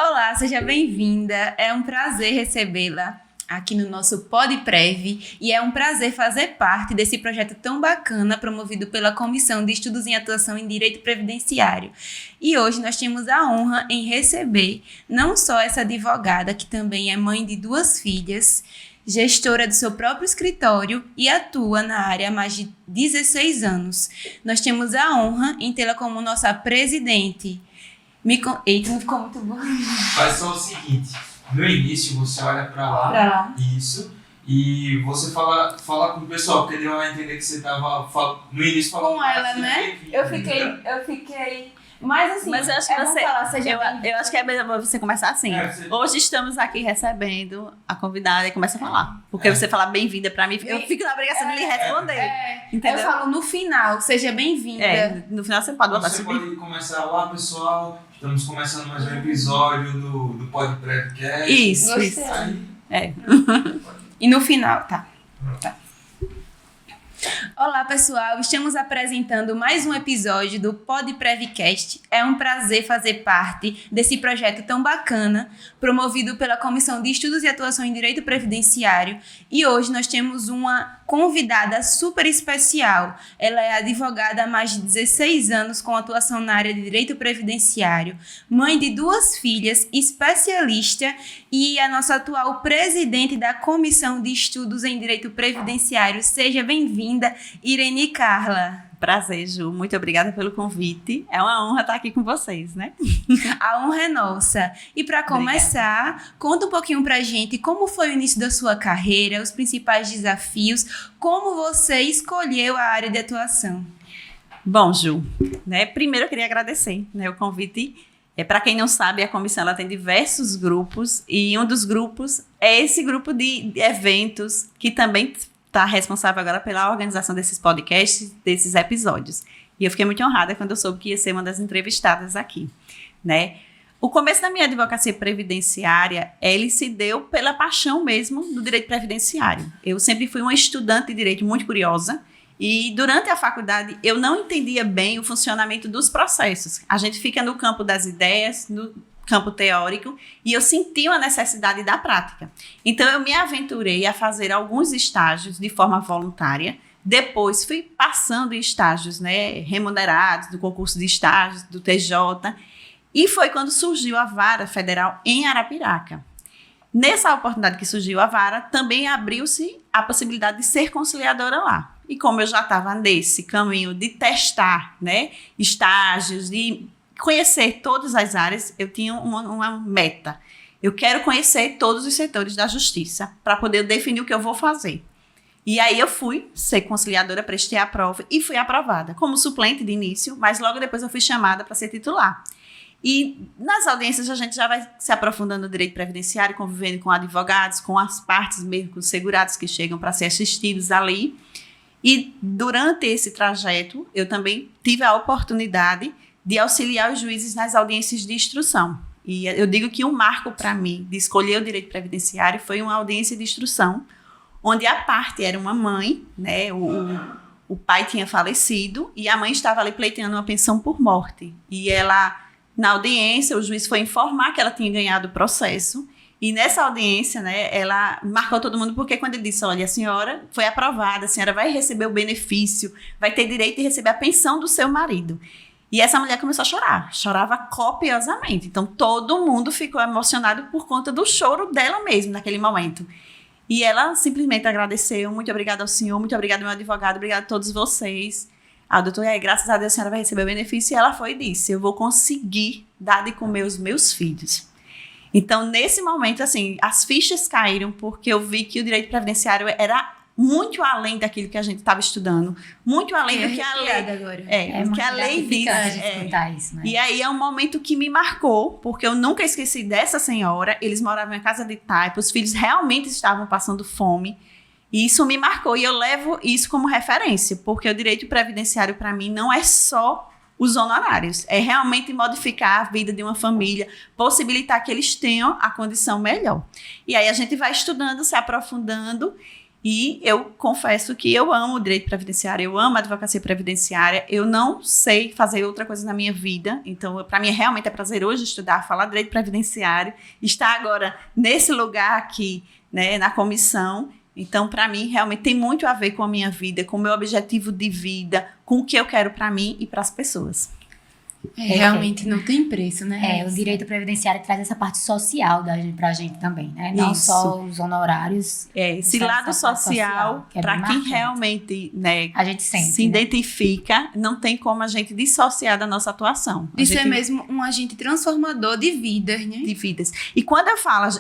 Olá, seja bem-vinda. É um prazer recebê-la aqui no nosso PodPrev e é um prazer fazer parte desse projeto tão bacana promovido pela Comissão de Estudos em Atuação em Direito Previdenciário. E hoje nós temos a honra em receber não só essa advogada, que também é mãe de 2 filhas, gestora do seu próprio escritório e atua na área há mais de 16 anos. Nós temos a honra em tê-la como nossa presidente. Eita, não ficou muito bom. Faz só o seguinte, no início você olha pra lá, isso, e você fala com o pessoal, porque deu a entender que você tava no início falando com ela, né? Eu fiquei... Mas assim, mas eu acho que eu acho que é melhor você começar assim. Hoje estamos aqui recebendo a convidada e começa a falar. Porque você falar bem-vinda pra mim, eu fico na obrigação de lhe responder. Entendeu? Eu falo no final, seja bem-vinda. No final você pode botar Você pode começar lá, pessoal. Estamos começando mais um episódio do PodPrevcast. Isso. Aí, E no final, tá. Olá, pessoal. Estamos apresentando mais um episódio do PodPrevcast. É um prazer fazer parte desse projeto tão bacana, promovido pela Comissão de Estudos e Atuação em Direito Previdenciário. E hoje nós temos uma convidada super especial. Ela é advogada há mais de 16 anos com atuação na área de Direito Previdenciário, mãe de 2 filhas, especialista e a nossa atual presidente da Comissão de Estudos em Direito Previdenciário. Seja bem-vinda, Irene Carla. Prazer, Ju. Muito obrigada pelo convite. É uma honra estar aqui com vocês, né? A honra é nossa. E para começar, conta um pouquinho pra gente como foi o início da sua carreira, os principais desafios, como você escolheu a área de atuação. Bom, Ju, primeiro eu queria agradecer o convite. Para quem não sabe, a comissão ela tem diversos grupos e um dos grupos é esse grupo de eventos que também está responsável agora pela organização desses podcasts, desses episódios. E eu fiquei muito honrada quando eu soube que ia ser uma das entrevistadas aqui, né? O começo da minha advocacia previdenciária, ele se deu pela paixão mesmo do direito previdenciário. Eu sempre fui uma estudante de direito muito curiosa e durante a faculdade eu não entendia bem o funcionamento dos processos. A gente fica no campo das ideias, no campo teórico, e eu senti uma necessidade da prática. Então, eu me aventurei a fazer alguns estágios de forma voluntária. Depois, fui passando em estágios remunerados, do concurso de estágios, do TJ, e foi quando surgiu a Vara Federal em Arapiraca. Nessa oportunidade que surgiu a Vara, também abriu-se a possibilidade de ser conciliadora lá. E como eu já estava nesse caminho de testar estágios, de conhecer todas as áreas, eu tinha uma meta. Eu quero conhecer todos os setores da justiça para poder definir o que eu vou fazer. E aí eu fui ser conciliadora, prestei a prova e fui aprovada como suplente de início, mas logo depois eu fui chamada para ser titular. E nas audiências a gente já vai se aprofundando no direito previdenciário, convivendo com advogados, com as partes mesmo, com os segurados que chegam para ser assistidos ali. E durante esse trajeto eu também tive a oportunidade de auxiliar os juízes nas audiências de instrução. E eu digo que um marco para mim de escolher o direito previdenciário foi uma audiência de instrução, onde a parte era uma mãe, o pai tinha falecido e a mãe estava ali pleiteando uma pensão por morte. E ela, na audiência, o juiz foi informar que ela tinha ganhado o processo. E nessa audiência, ela marcou todo mundo, porque quando ele disse, olha, a senhora foi aprovada, a senhora vai receber o benefício, vai ter direito de receber a pensão do seu marido. E essa mulher começou a chorar, chorava copiosamente. Então, todo mundo ficou emocionado por conta do choro dela mesmo, naquele momento. E ela simplesmente agradeceu, muito obrigada ao senhor, muito obrigada ao meu advogado, obrigada a todos vocês. Doutor, graças a Deus a senhora vai receber o benefício. E ela foi e disse, eu vou conseguir dar de comer os meus filhos. Então, nesse momento, assim, as fichas caíram, porque eu vi que o direito previdenciário era muito além daquilo que a gente estava estudando, muito além do que a lei agora. Do que a lei diz. Isso, né? E aí é um momento que me marcou, porque eu nunca esqueci dessa senhora. Eles moravam em casa de taipa, os filhos realmente estavam passando fome, e isso me marcou, e eu levo isso como referência, porque o direito previdenciário para mim não é só os honorários, é realmente modificar a vida de uma família, possibilitar que eles tenham a condição melhor. E aí a gente vai estudando, se aprofundando. E eu confesso que eu amo o direito previdenciário, eu amo a advocacia previdenciária, eu não sei fazer outra coisa na minha vida, então para mim realmente é prazeroso estudar, falar direito previdenciário, estar agora nesse lugar aqui, né, na comissão. Então, para mim, realmente tem muito a ver com a minha vida, com o meu objetivo de vida, com o que eu quero para mim e para as pessoas. Realmente não tem preço, né? O direito previdenciário traz essa parte social pra gente também, né? Não Isso. só os honorários. Esse lado social, que é para bem quem marcante. realmente, né, A gente sente, se né? identifica, não tem como a gente dissociar da nossa atuação. Isso é mesmo um agente transformador de vidas, né? De vidas. E quando eu falo,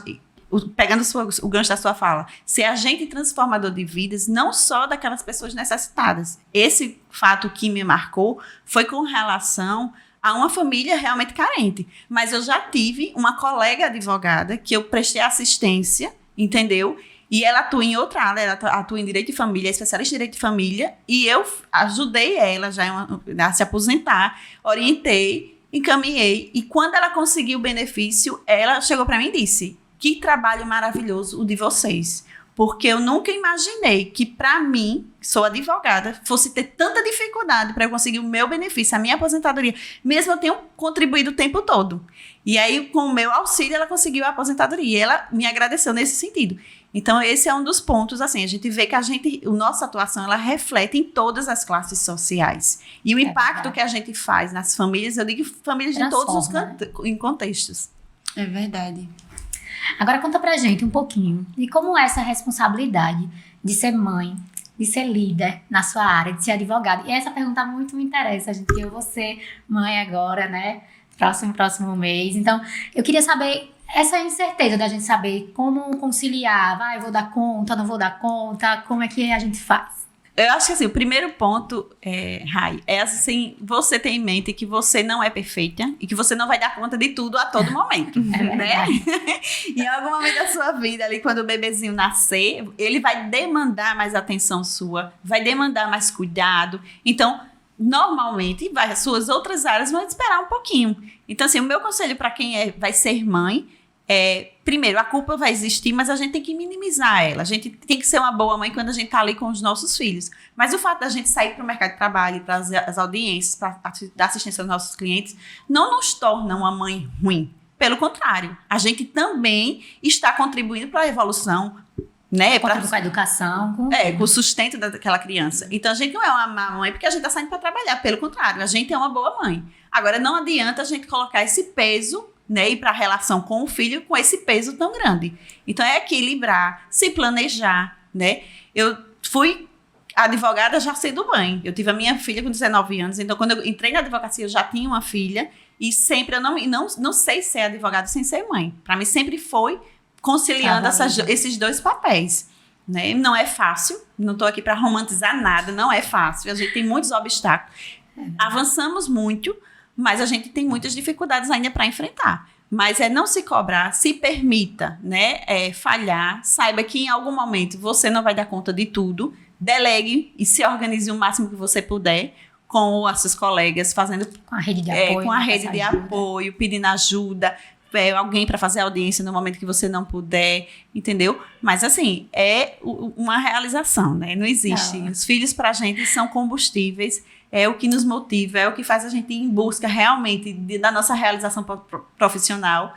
pegando o gancho da sua fala, ser agente transformador de vidas, não só daquelas pessoas necessitadas. Esse fato que me marcou foi com relação a uma família realmente carente. Mas eu já tive uma colega advogada que eu prestei assistência, entendeu? E ela atua em outra área, ela atua em direito de família, é especialista em direito de família, e eu ajudei ela já a se aposentar, orientei, encaminhei, e quando ela conseguiu o benefício, ela chegou para mim e disse: que trabalho maravilhoso o de vocês. Porque eu nunca imaginei que, para mim, sou advogada, fosse ter tanta dificuldade para eu conseguir o meu benefício, a minha aposentadoria, mesmo eu tenho contribuído o tempo todo. E aí, com o meu auxílio, ela conseguiu a aposentadoria. E ela me agradeceu nesse sentido. Então, esse é um dos pontos, assim, a gente vê que a nossa atuação, ela reflete em todas as classes sociais. E o impacto verdade. que a gente faz nas famílias, eu digo famílias de todos os em contextos. É verdade. Agora conta pra gente um pouquinho de como é essa responsabilidade de ser mãe, de ser líder na sua área, de ser advogada. E essa pergunta muito me interessa, gente, que eu vou ser mãe agora, né? Próximo mês. Então, eu queria saber essa incerteza da gente saber como conciliar. Vai, vou dar conta, não vou dar conta, como é que a gente faz? Eu acho que assim, o primeiro ponto, Rai, é assim, você ter em mente que você não é perfeita e que você não vai dar conta de tudo a todo momento, né? Em algum momento da sua vida, ali, quando o bebezinho nascer, ele vai demandar mais atenção sua, vai demandar mais cuidado. Então, normalmente, as suas outras áreas vão esperar um pouquinho. Então, assim, o meu conselho para quem vai ser mãe primeiro, a culpa vai existir, mas a gente tem que minimizar ela. A gente tem que ser uma boa mãe quando a gente está ali com os nossos filhos. Mas o fato da gente sair para o mercado de trabalho, para as audiências, para dar assistência aos nossos clientes, não nos torna uma mãe ruim. Pelo contrário, a gente também está contribuindo para a evolução, né? Com a educação. Com com a rede de apoio, com a rede de apoio, pedindo ajuda, alguém para fazer audiência no momento que você não puder, entendeu? Mas assim, é uma realização, né? Não existe. Os filhos pra gente são combustíveis, é o que nos motiva, é o que faz a gente ir em busca realmente da nossa realização profissional.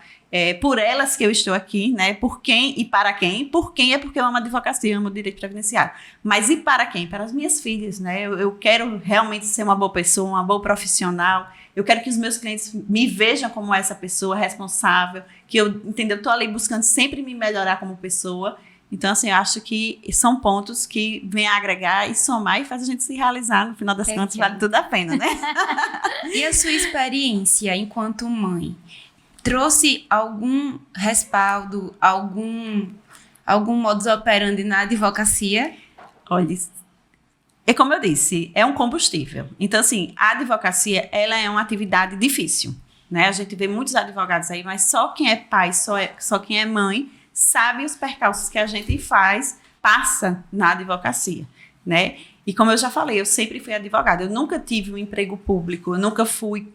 Por elas que eu estou aqui, né? Por quem e para quem? Por quem é porque eu amo a advocacia, eu amo o direito previdenciário. Mas e para quem? Para as minhas filhas, né? Eu quero realmente ser uma boa pessoa, uma boa profissional. Eu quero que os meus clientes me vejam como essa pessoa responsável, que eu estou ali buscando sempre me melhorar como pessoa. Então, assim, eu acho que são pontos que vêm agregar e somar e faz a gente se realizar. No final das contas, vale tudo a pena, né? E a sua experiência enquanto mãe? Trouxe algum respaldo, algum modus operandi na advocacia? Olha, é como eu disse, é um combustível. Então, assim, a advocacia, ela é uma atividade difícil, né? A gente vê muitos advogados aí, mas só quem é pai, só quem é mãe, sabe os percalços que a gente passa na advocacia, né? E como eu já falei, eu sempre fui advogada. Eu nunca tive um emprego público, eu nunca fui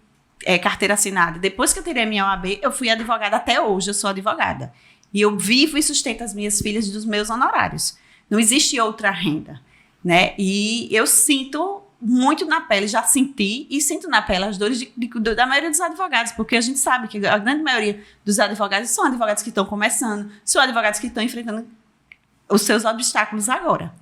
carteira assinada. Depois que eu tirei a minha OAB, eu fui advogada até hoje, eu sou advogada. E eu vivo e sustento as minhas filhas dos meus honorários. não existe outra renda, né? E eu sinto muito na pele, já senti e sinto na pele as dores da maioria dos advogados, porque a gente sabe que a grande maioria dos advogados são advogados que estão começando, são advogados que estão enfrentando os seus obstáculos agora.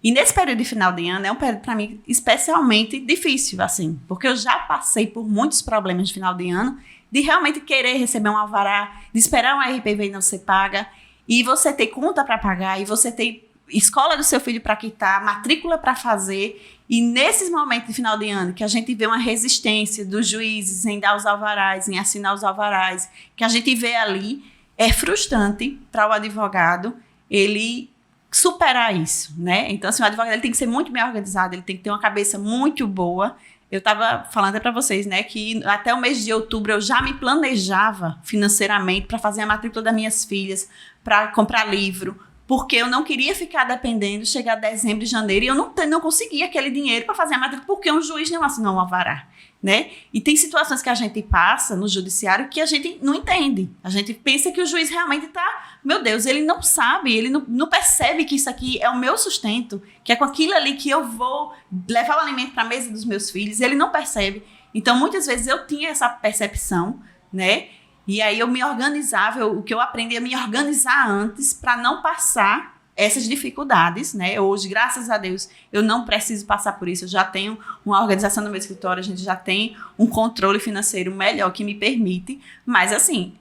E nesse período de final de ano é um período para mim especialmente difícil, assim, porque eu já passei por muitos problemas de final de ano, de realmente querer receber um alvará, de esperar um RPV e não ser paga, e você ter conta para pagar, e você ter escola do seu filho para quitar, matrícula para fazer, e nesses momentos de final de ano que a gente vê uma resistência dos juízes em dar os alvarás, em assinar os alvarás, que a gente vê ali, é frustrante para o advogado ele superar isso, né? Então, assim, o advogado ele tem que ser muito bem organizado, ele tem que ter uma cabeça muito boa. Eu estava falando para vocês, né, que até o mês de outubro eu já me planejava financeiramente para fazer a matrícula das minhas filhas, para comprar livro, porque eu não queria ficar dependendo, chegar dezembro e janeiro, e eu não conseguia aquele dinheiro para fazer a matrícula, porque um juiz não assinou um alvará, né? E tem situações que a gente passa no judiciário que a gente não entende. A gente pensa que o juiz realmente está, meu Deus, ele não sabe, ele não percebe que isso aqui é o meu sustento, que é com aquilo ali que eu vou levar o alimento para a mesa dos meus filhos, ele não percebe. Então, muitas vezes eu tinha essa percepção, né? E aí eu me organizava, o que eu aprendi a me organizar antes para não passar essas dificuldades, né? Hoje, graças a Deus, eu não preciso passar por isso. Eu já tenho uma organização no meu escritório, a gente já tem um controle financeiro melhor que me permite. Mas, assim,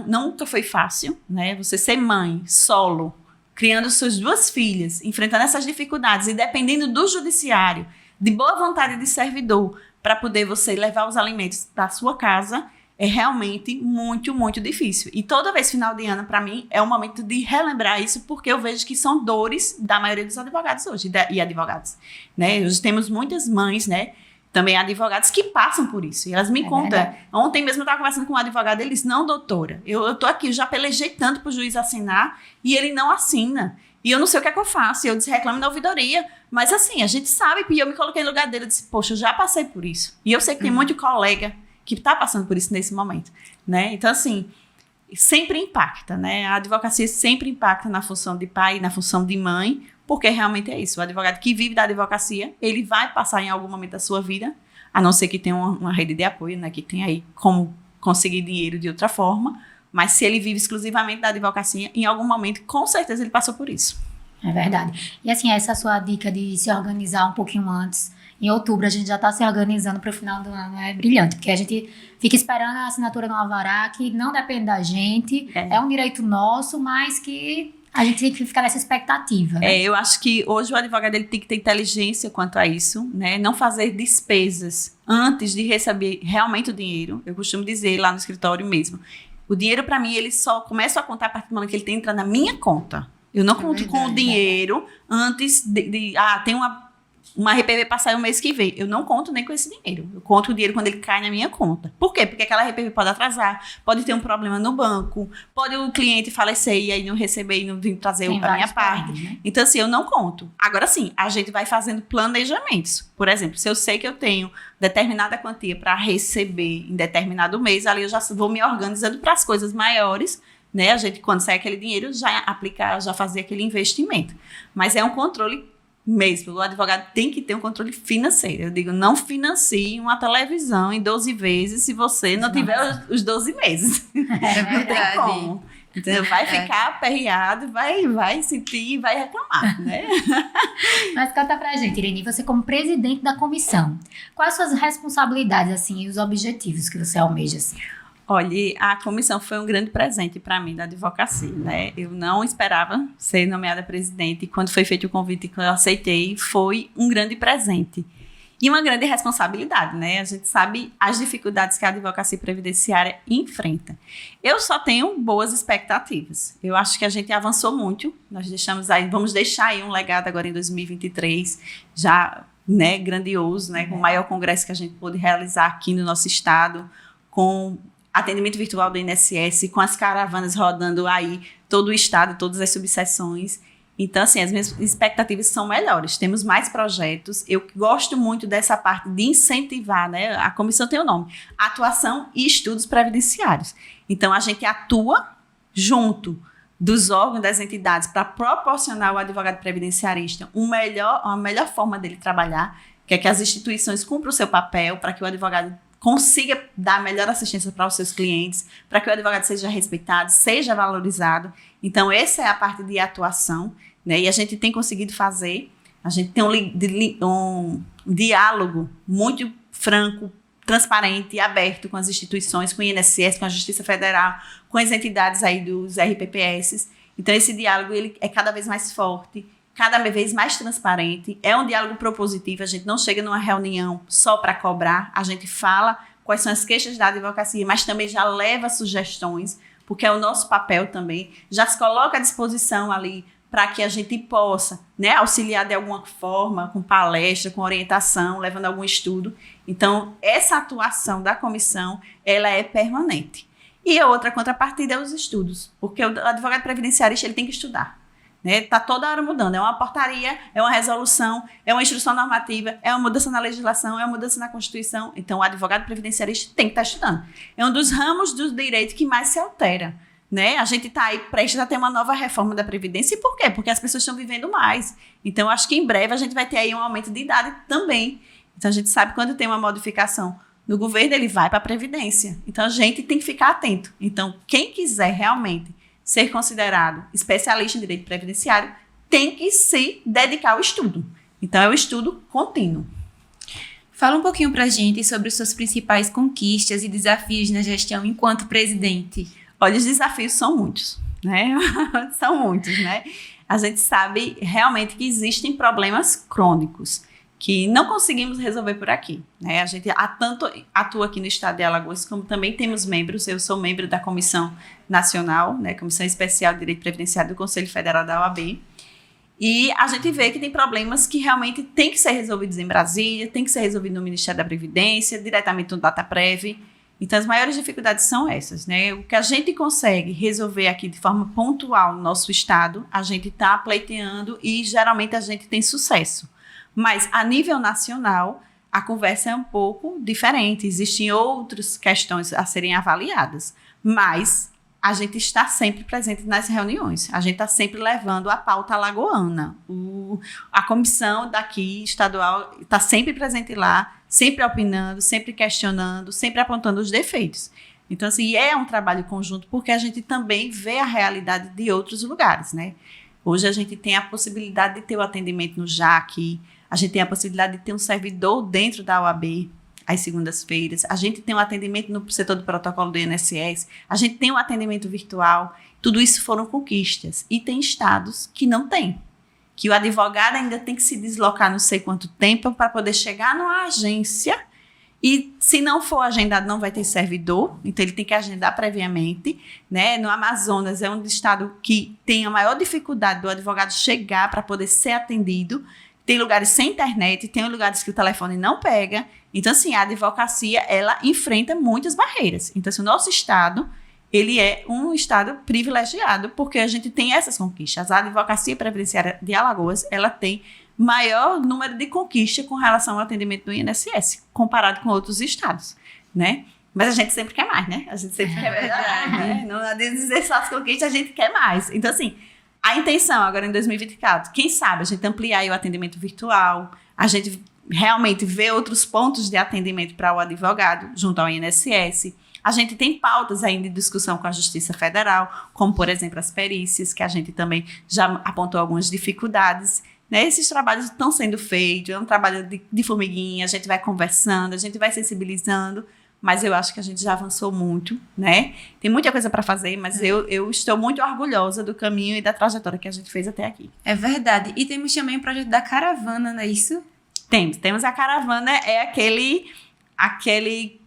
nunca foi fácil, né? Você ser mãe, solo, criando suas duas filhas, enfrentando essas dificuldades e dependendo do judiciário, de boa vontade de servidor, para poder você levar os alimentos da sua casa, é realmente muito, muito difícil. E toda vez final de ano, para mim, é um momento de relembrar isso, porque eu vejo que são dores da maioria dos advogados hoje, e advogadas, né? Hoje temos muitas mães, né? Também advogados que passam por isso. E elas me contam. Verdade. Ontem mesmo eu estava conversando com um advogado, ele disse, não, doutora, eu tô aqui, eu já pelejei tanto pro juiz assinar, e ele não assina. E eu não sei o que é que eu faço. E eu disse, reclamo na ouvidoria. Mas assim, a gente sabe, e eu me coloquei no lugar dele, eu disse, poxa, eu já passei por isso. E eu sei que tem muito colega que está passando por isso nesse momento, né? Então, assim, sempre impacta, né? A advocacia sempre impacta na função de pai, na função de mãe, porque realmente é isso. O advogado que vive da advocacia, ele vai passar em algum momento da sua vida, a não ser que tenha uma rede de apoio, né? Que tem aí como conseguir dinheiro de outra forma, mas se ele vive exclusivamente da advocacia, em algum momento, com certeza, ele passou por isso. É verdade. E assim, essa sua dica de se organizar um pouquinho antes. Em outubro, a gente já está se organizando para o final do ano. É brilhante, porque a gente fica esperando a assinatura no alvará, que não depende da gente, é um direito nosso, mas que a gente tem que ficar nessa expectativa. Né? Eu acho que hoje o advogado ele tem que ter inteligência quanto a isso, né? Não fazer despesas antes de receber realmente o dinheiro. Eu costumo dizer lá no escritório mesmo, o dinheiro para mim ele só começa a contar a partir do momento que ele entra na minha conta. Eu não conto com o dinheiro antes tem uma RPV para sair o mês que vem. Eu não conto nem com esse dinheiro. Eu conto o dinheiro quando ele cai na minha conta. Por quê? Porque aquela RPV pode atrasar, pode ter um problema no banco, pode o cliente falecer e aí não receber e não vir trazer a minha parte. Né? Então, assim, eu não conto. Agora, sim, a gente vai fazendo planejamentos. Por exemplo, se eu sei que eu tenho determinada quantia para receber em determinado mês, ali eu já vou me organizando para as coisas maiores, né? A gente, quando sai aquele dinheiro, já aplicar, já fazer aquele investimento. Mas é um controle mesmo, o advogado tem que ter um controle financeiro. Eu digo, não financie uma televisão em 12 vezes se você não tiver os 12 meses. Não tem como. Então, vai ficar aperreado, vai sentir, vai reclamar, né? Mas conta pra gente, Irene, você como presidente da comissão, quais suas responsabilidades, assim, e os objetivos que você almeja, assim? Olha, a comissão foi um grande presente para mim da advocacia, né? Eu não esperava ser nomeada presidente e quando foi feito o convite que eu aceitei, foi um grande presente. E uma grande responsabilidade, né? A gente sabe as dificuldades que a advocacia previdenciária enfrenta. Eu só tenho boas expectativas. Eu acho que a gente avançou muito. Nós vamos deixar aí um legado agora em 2023, já, né, grandioso, né? Com o maior congresso que a gente pôde realizar aqui no nosso estado, com atendimento virtual do INSS, com as caravanas rodando aí todo o estado, todas as subseções. Então, assim, as minhas expectativas são melhores. Temos mais projetos. Eu gosto muito dessa parte de incentivar, né? A comissão tem o nome, Atuação e Estudos Previdenciários. Então, a gente atua junto dos órgãos, das entidades, para proporcionar ao advogado previdenciarista uma melhor forma dele trabalhar, que é que as instituições cumpram o seu papel, para que o advogado consiga dar a melhor assistência para os seus clientes, para que o advogado seja respeitado, seja valorizado. Então, essa é a parte de atuação, né? E a gente tem conseguido fazer, a gente tem um diálogo muito franco, transparente e aberto com as instituições, com o INSS, com a Justiça Federal, com as entidades aí dos RPPS. Então, esse diálogo ele é cada vez mais forte, cada vez mais transparente. É um diálogo propositivo, a gente não chega numa reunião só para cobrar, a gente fala quais são as queixas da advocacia, mas também já leva sugestões, porque é o nosso papel também, já se coloca à disposição ali para que a gente possa, né, auxiliar de alguma forma, com palestra, com orientação, levando algum estudo. Então, essa atuação da comissão, ela é permanente. E a outra contrapartida é os estudos, porque o advogado previdenciarista ele tem que estudar. Está toda hora mudando, é uma portaria, é uma resolução, é uma instrução normativa, é uma mudança na legislação, é uma mudança na Constituição. Então, o advogado previdenciarista tem que estar estudando. É um dos ramos do direito que mais se altera. Né? A gente está aí prestes a ter uma nova reforma da Previdência. E por quê? Porque as pessoas estão vivendo mais. Então, acho que em breve a gente vai ter aí um aumento de idade também. Então, a gente sabe que quando tem uma modificação no governo, ele vai para a Previdência. Então, a gente tem que ficar atento. Então, quem quiser realmente ser considerado especialista em direito previdenciário tem que se dedicar ao estudo. Então, é o estudo contínuo. Fala um pouquinho para a gente sobre as suas principais conquistas e desafios na gestão enquanto presidente. Olha, os desafios são muitos, né? São muitos, né? A gente sabe realmente que existem problemas crônicos que não conseguimos resolver por aqui, né? A gente tanto atua aqui no estado de Alagoas, como também temos membros. Eu sou membro da Comissão Nacional, né? Comissão Especial de Direito Previdenciário do Conselho Federal da OAB. E a gente vê que tem problemas que realmente têm que ser resolvidos em Brasília, tem que ser resolvido no Ministério da Previdência, diretamente no DataPrev. Então, as maiores dificuldades são essas, né? O que a gente consegue resolver aqui de forma pontual no nosso estado, a gente está pleiteando e geralmente a gente tem sucesso. Mas, a nível nacional, a conversa é um pouco diferente. Existem outras questões a serem avaliadas, mas a gente está sempre presente nas reuniões. A gente está sempre levando a pauta alagoana. A comissão daqui, estadual, está sempre presente lá, sempre opinando, sempre questionando, sempre apontando os defeitos. Então, assim, é um trabalho conjunto, porque a gente também vê a realidade de outros lugares, né? Hoje a gente tem a possibilidade de ter o atendimento no JAC, a gente tem a possibilidade de ter um servidor dentro da OAB, às segundas-feiras, a gente tem um atendimento no setor do protocolo do INSS, a gente tem um atendimento virtual. Tudo isso foram conquistas. E tem estados que não têm, que o advogado ainda tem que se deslocar não sei quanto tempo para poder chegar numa agência e, se não for agendado, não vai ter servidor, então ele tem que agendar previamente, né? No Amazonas é um estado que tem a maior dificuldade do advogado chegar para poder ser atendido. Tem lugares sem internet, tem lugares que o telefone não pega. Então, assim, a advocacia, ela enfrenta muitas barreiras. Então, assim, o nosso estado, ele é um estado privilegiado, porque a gente tem essas conquistas. A advocacia previdenciária de Alagoas, ela tem maior número de conquistas com relação ao atendimento do INSS, comparado com outros estados, né? Mas a gente sempre quer mais, né? A gente sempre quer melhorar, né? Não adianta dizer só as conquistas, a gente quer mais. Então, assim, a intenção agora em 2024, quem sabe a gente ampliar aí o atendimento virtual, a gente realmente ver outros pontos de atendimento para o advogado junto ao INSS. A gente tem pautas ainda de discussão com a Justiça Federal, como, por exemplo, as perícias, que a gente também já apontou algumas dificuldades, né? Esses trabalhos estão sendo feitos, é um trabalho de formiguinha, a gente vai conversando, a gente vai sensibilizando, mas eu acho que a gente já avançou muito, né? Tem muita coisa para fazer, mas eu estou muito orgulhosa do caminho e da trajetória que a gente fez até aqui. É verdade. E temos também o projeto da caravana, não é isso? Temos a caravana, é aquele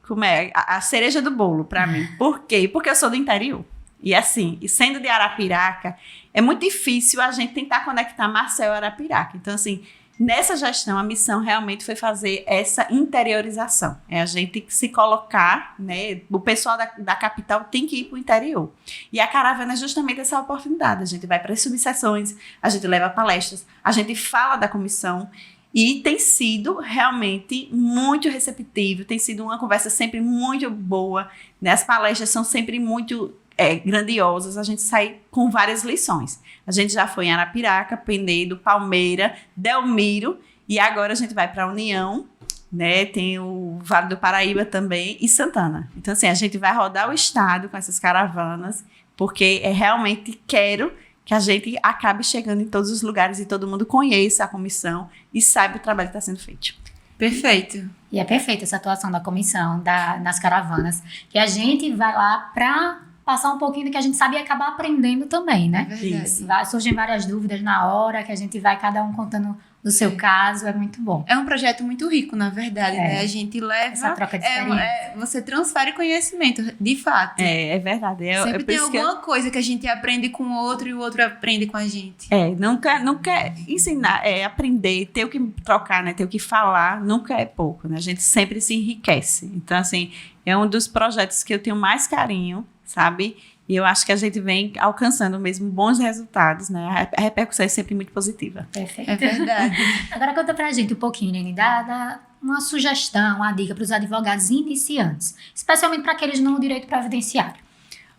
como é, a cereja do bolo para mim. Por quê? Porque eu sou do interior. E assim, sendo de Arapiraca, é muito difícil a gente tentar conectar Marcel e Arapiraca. Então, assim, nessa gestão, a missão realmente foi fazer essa interiorização. É a gente se colocar, né? O pessoal da capital tem que ir para o interior. E a caravana é justamente essa oportunidade. A gente vai para as subseções, a gente leva palestras, a gente fala da comissão. E tem sido realmente muito receptivo, tem sido uma conversa sempre muito boa, né? As palestras são sempre muito grandiosas, a gente sai com várias lições. A gente já foi em Arapiraca, Penedo, Palmeira, Delmiro, e agora a gente vai para a União, né? Tem o Vale do Paraíba também e Santana. Então, assim, a gente vai rodar o estado com essas caravanas, porque realmente quero que a gente acabe chegando em todos os lugares e todo mundo conheça a comissão e saiba o trabalho que está sendo feito. Perfeito. E é perfeita essa atuação da comissão, nas caravanas, que a gente vai lá para passar um pouquinho do que a gente sabe e acabar aprendendo também, né? É verdade. Isso. Surgem várias dúvidas na hora, que a gente vai cada um contando do seu caso, é muito bom. É um projeto muito rico, na verdade, né? A gente leva... Essa troca de experiência. Você transfere conhecimento, de fato. É verdade. Sempre por tem isso que alguma coisa que a gente aprende com o outro e o outro aprende com a gente. Não quer ensinar, aprender, ter o que trocar, né? Ter o que falar, nunca é pouco, né? A gente sempre se enriquece. Então, assim, é um dos projetos que eu tenho mais carinho, sabe? E eu acho que a gente vem alcançando mesmo bons resultados, né? A repercussão é sempre muito positiva. Perfeito. É verdade. Agora conta pra gente um pouquinho, Nene, dá uma sugestão, uma dica para os advogados iniciantes, especialmente para aqueles no direito previdenciário.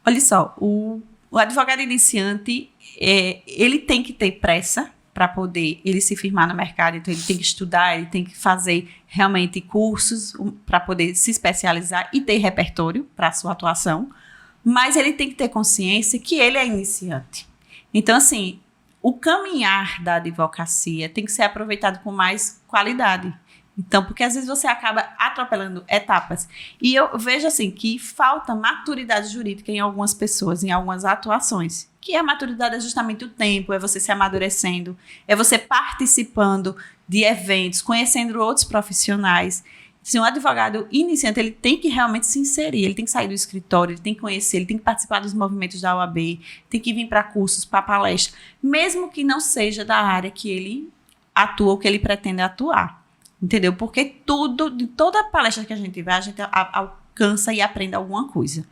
Olha só, o advogado iniciante, ele tem que ter pressa para poder ele se firmar no mercado, então ele tem que estudar, ele tem que fazer realmente cursos para poder se especializar e ter repertório para a sua atuação, mas ele tem que ter consciência que ele é iniciante. Então, assim, o caminhar da advocacia tem que ser aproveitado com mais qualidade. Então, porque às vezes você acaba atropelando etapas. E eu vejo, assim, que falta maturidade jurídica em algumas pessoas, em algumas atuações. Que a maturidade é justamente o tempo, é você se amadurecendo, é você participando de eventos, conhecendo outros profissionais. Se um advogado iniciante, ele tem que realmente se inserir, ele tem que sair do escritório, ele tem que conhecer, ele tem que participar dos movimentos da OAB, tem que vir para cursos, para palestras, mesmo que não seja da área que ele atua ou que ele pretende atuar, entendeu? Porque de toda palestra que a gente vai, a gente alcança e aprende alguma coisa.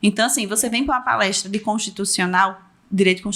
Então, assim, você vem para uma palestra de constitucional, direito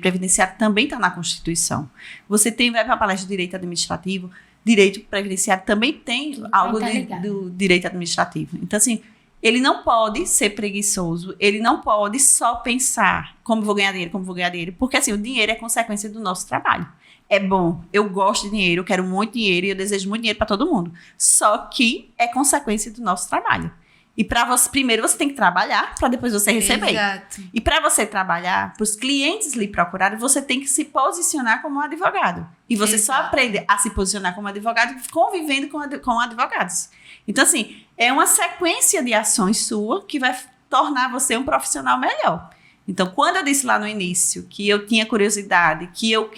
previdenciário também está na Constituição. Você vai para uma palestra de direito administrativo, direito previdenciário também tem algo do direito administrativo. Então, assim, ele não pode ser preguiçoso, ele não pode só pensar como vou ganhar dinheiro, porque, assim, o dinheiro é consequência do nosso trabalho. É bom, eu gosto de dinheiro, eu quero muito dinheiro e eu desejo muito dinheiro para todo mundo. Só que é consequência do nosso trabalho. E primeiro você tem que trabalhar para depois você receber. Exato. E para você trabalhar, para os clientes lhe procurarem, você tem que se posicionar como um advogado. E você só aprende a se posicionar como advogado convivendo com advogados. Então, assim, é uma sequência de ações sua que vai tornar você um profissional melhor. Então, quando eu disse lá no início que eu tinha curiosidade, que eu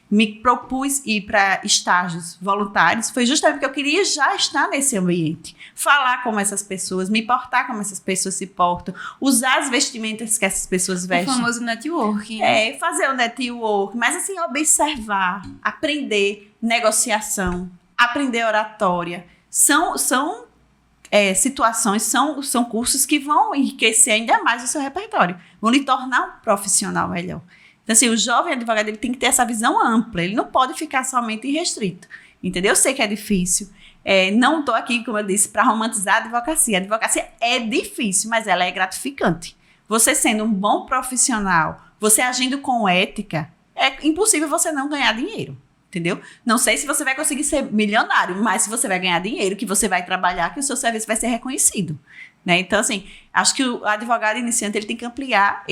me propus ir para estágios voluntários, foi justamente porque eu queria já estar nesse ambiente. Falar como essas pessoas, me portar como essas pessoas se portam, usar as vestimentas que essas pessoas vestem. O famoso networking. Fazer o network, mas assim, observar, aprender negociação, aprender oratória. São situações, são cursos que vão enriquecer ainda mais o seu repertório, vão lhe tornar um profissional melhor. Então, assim, o jovem advogado ele tem que ter essa visão ampla, ele não pode ficar somente restrito, entendeu? Eu sei que é difícil, não estou aqui, como eu disse, para romantizar a advocacia. A advocacia é difícil, mas ela é gratificante. Você sendo um bom profissional, você agindo com ética, é impossível você não ganhar dinheiro. Entendeu? Não sei se você vai conseguir ser milionário, mas se você vai ganhar dinheiro, que você vai trabalhar, que o seu serviço vai ser reconhecido, né? Então, assim, acho que o advogado iniciante ele tem que ampliar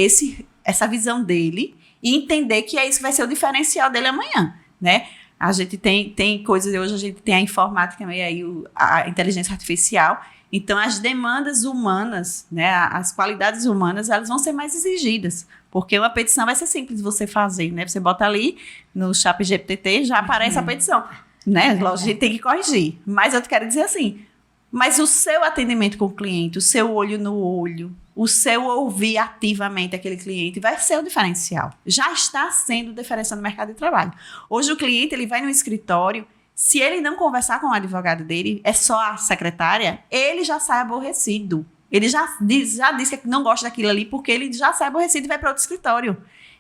essa visão dele e entender que é isso que vai ser o diferencial dele amanhã, né? A gente tem coisas, hoje a gente tem a informática, aí a inteligência artificial, então as demandas humanas, né, as qualidades humanas, elas vão ser mais exigidas. Porque uma petição vai ser simples você fazer, né? Você bota ali no ChatGPT, já aparece a petição, né? Lógico, a gente tem que corrigir. Mas eu quero dizer assim, mas o seu atendimento com o cliente, o seu olho no olho, o seu ouvir ativamente aquele cliente vai ser o diferencial. Já está sendo o diferencial no mercado de trabalho. Hoje o cliente, ele vai no escritório, se ele não conversar com o advogado dele, é só a secretária, ele já sai aborrecido. Ele já diz que não gosta daquilo ali porque ele já sai aborrecido e vai para outro escritório.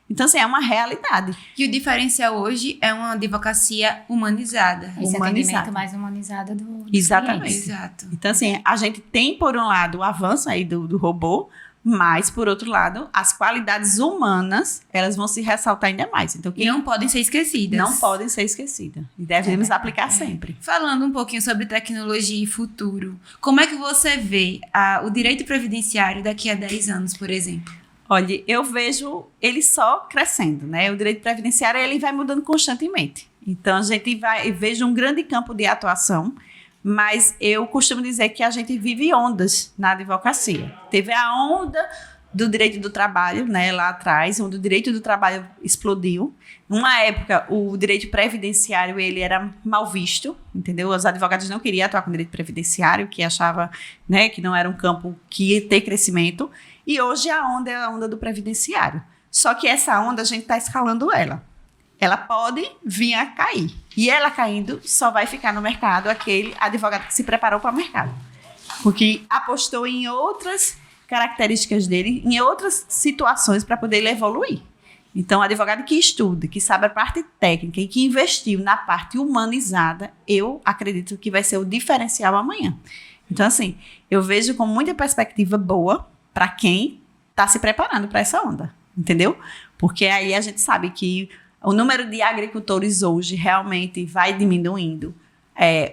Então, assim, é uma realidade. E o diferencial hoje é uma advocacia humanizada. Esse atendimento mais humanizado do Exatamente. Exato. Então, assim, a gente tem, por um lado, o avanço aí do robô, Mas, por outro lado, as qualidades humanas, elas vão se ressaltar ainda mais. Então, E não podem ser esquecidas. não podem ser esquecidas. E devemos aplicar sempre. Falando um pouquinho sobre tecnologia e futuro, como é que você vê o direito previdenciário daqui a 10 anos, por exemplo? Olha, eu vejo ele só crescendo, né? O direito previdenciário, ele vai mudando constantemente. Então, a gente vejo um grande campo de atuação, mas eu costumo dizer que a gente vive ondas na advocacia. Teve a onda do direito do trabalho, né, lá atrás, onde o direito do trabalho explodiu. Numa época, o direito previdenciário, ele era mal visto, entendeu? Os advogados não queriam atuar com direito previdenciário, que achava, né, que não era um campo que ia ter crescimento. E hoje a onda é a onda do previdenciário. Só que essa onda, a gente está escalando ela. Ela pode vir a cair. E ela caindo, só vai ficar no mercado aquele advogado que se preparou para o mercado. Porque apostou em outras características dele, em outras situações para poder ele evoluir. Então, o advogado que estuda, que sabe a parte técnica e que investiu na parte humanizada, eu acredito que vai ser o diferencial amanhã. Então, assim, eu vejo com muita perspectiva boa para quem está se preparando para essa onda, entendeu? Porque aí a gente sabe que o número de agricultores hoje realmente vai diminuindo.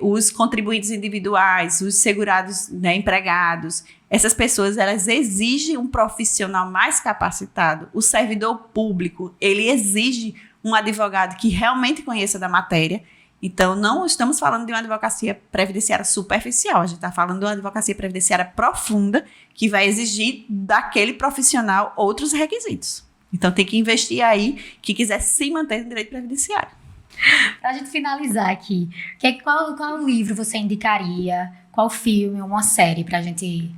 Os contribuintes individuais, os segurados, né, empregados, essas pessoas, elas exigem um profissional mais capacitado. O servidor público, ele exige um advogado que realmente conheça da matéria. Então, não estamos falando de uma advocacia previdenciária superficial, a gente está falando de uma advocacia previdenciária profunda, que vai exigir daquele profissional outros requisitos. Então, tem que investir aí, que quiser se manter no direito previdenciário. Pra gente finalizar aqui, qual livro você indicaria? Qual filme ou uma série pra gente...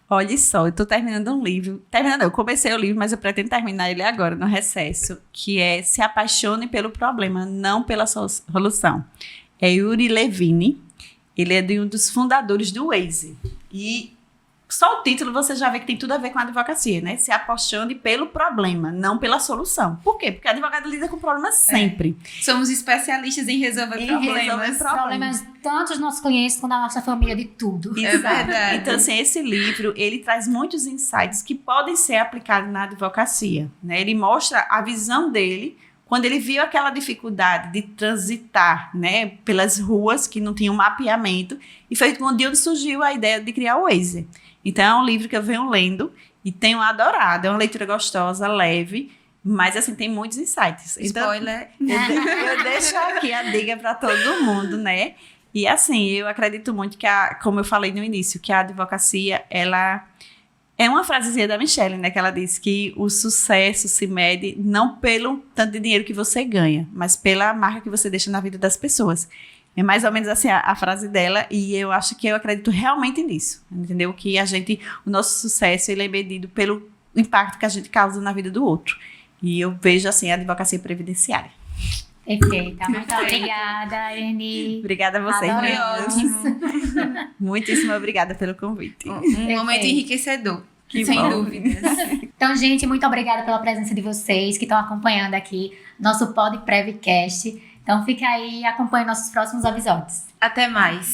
Olha só, eu tô terminando um livro. Eu comecei o livro, mas eu pretendo terminar ele agora, no recesso, que é Se Apaixone pelo Problema, Não pela Solução. É Yuri Levine, ele é de um dos fundadores do Waze. E só o título você já vê que tem tudo a ver com a advocacia, né? Se apaixone pelo problema, não pela solução. Por quê? Porque a advogada lida com problemas sempre. Somos especialistas em resolver problemas. Problemas tanto dos nossos clientes quanto da nossa família, de tudo. É verdade. Então, assim, esse livro, ele traz muitos insights que podem ser aplicados na advocacia, né? Ele mostra a visão dele quando ele viu aquela dificuldade de transitar, né, pelas ruas que não tinham mapeamento, e foi onde surgiu a ideia de criar o Waze. Então, é um livro que eu venho lendo e tenho adorado. É uma leitura gostosa, leve, mas, assim, tem muitos insights. Spoiler. Então, eu deixo aqui a dica para todo mundo, né? E, assim, eu acredito muito que, como eu falei no início, que a advocacia, ela é uma frasezinha da Michelle, né? Que ela diz que o sucesso se mede não pelo tanto de dinheiro que você ganha, mas pela marca que você deixa na vida das pessoas. É mais ou menos assim a frase dela, e eu acho que eu acredito realmente nisso, entendeu? Que o nosso sucesso, ele é medido pelo impacto que a gente causa na vida do outro. E eu vejo, assim, a advocacia previdenciária. Perfeita. Muito obrigada, Anny. Obrigada a vocês. Foi ótimo. Muitíssimo obrigada pelo convite. Um momento enriquecedor. Sem bom. dúvidas. Então, gente, muito obrigada pela presença de vocês que estão acompanhando aqui nosso Pod Prevcast. Então, fica aí e acompanhe nossos próximos episódios. Até mais.